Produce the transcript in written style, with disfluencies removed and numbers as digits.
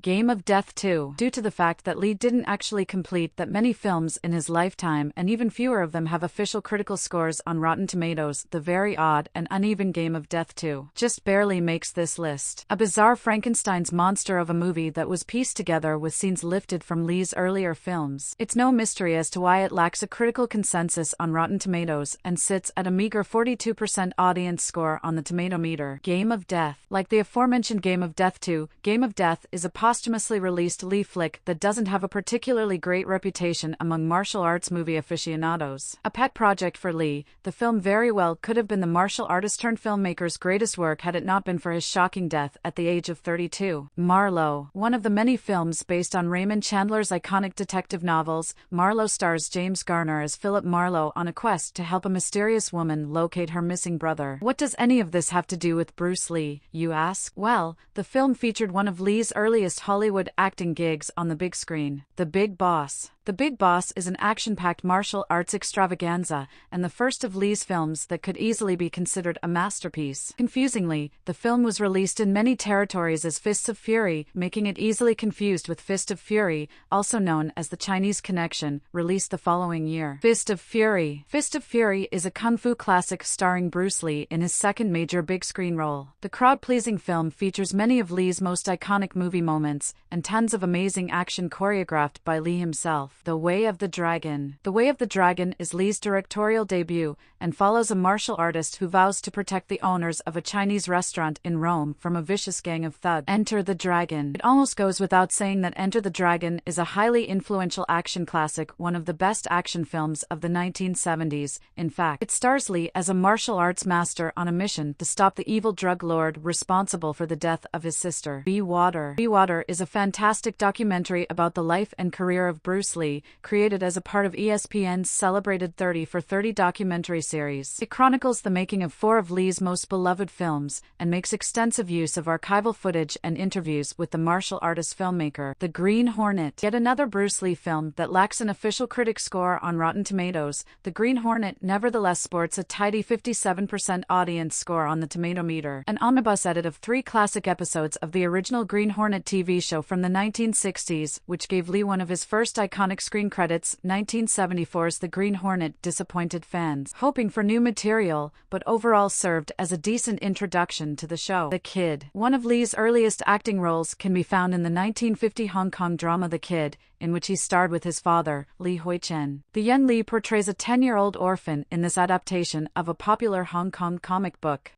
Game of Death 2. Due to the fact that Lee didn't actually complete that many films in his lifetime and even fewer of them have official critical scores on Rotten Tomatoes, the very odd and uneven Game of Death 2 just barely makes this list. A bizarre Frankenstein's monster of a movie that was pieced together with scenes lifted from Lee's earlier films. It's no mystery as to why it lacks a critical consensus on Rotten Tomatoes and sits at a meager 42% audience score on the Tomatometer. Game of Death. Like the aforementioned Game of Death 2, Game of Death is a posthumously released Lee flick that doesn't have a particularly great reputation among martial arts movie aficionados. A pet project for Lee, the film very well could have been the martial artist-turned-filmmaker's greatest work had it not been for his shocking death at the age of 32. Marlowe. One of the many films based on Raymond Chandler's iconic detective novels, Marlowe stars James Garner as Philip Marlowe on a quest to help a mysterious woman locate her missing brother. What does any of this have to do with Bruce Lee, you ask? Well, the film featured one of Lee's earliest Hollywood acting gigs on the big screen, The Big Boss. The Big Boss is an action-packed martial arts extravaganza, and the first of Lee's films that could easily be considered a masterpiece. Confusingly, the film was released in many territories as Fists of Fury, making it easily confused with Fist of Fury, also known as The Chinese Connection, released the following year. Fist of Fury. Fist of Fury is a kung fu classic starring Bruce Lee in his second major big-screen role. The crowd-pleasing film features many of Lee's most iconic movie moments, and tons of amazing action choreographed by Lee himself. The Way of the Dragon. The Way of the Dragon is Lee's directorial debut and follows a martial artist who vows to protect the owners of a Chinese restaurant in Rome from a vicious gang of thugs. Enter the Dragon. It almost goes without saying that Enter the Dragon is a highly influential action classic, one of the best action films of the 1970s. In fact, it stars Lee as a martial arts master on a mission to stop the evil drug lord responsible for the death of his sister. Be Water. Be Water is a fantastic documentary about the life and career of Bruce Lee, created as a part of ESPN's celebrated 30 for 30 documentary series. It chronicles the making of 4 of Lee's most beloved films, and makes extensive use of archival footage and interviews with the martial artist filmmaker. The Green Hornet. Yet another Bruce Lee film that lacks an official critic score on Rotten Tomatoes, The Green Hornet nevertheless sports a tidy 57% audience score on the Tomatometer. An omnibus edit of 3 classic episodes of the original Green Hornet TV show from the 1960s, which gave Lee one of his first iconic screen credits. 1974's The Green Hornet disappointed fans, hoping for new material, but overall served as a decent introduction to the show. The Kid. One of Lee's earliest acting roles can be found in the 1950 Hong Kong drama The Kid, in which he starred with his father, Lee Hui Chen. The young Lee portrays a 10-year-old orphan in this adaptation of a popular Hong Kong comic book.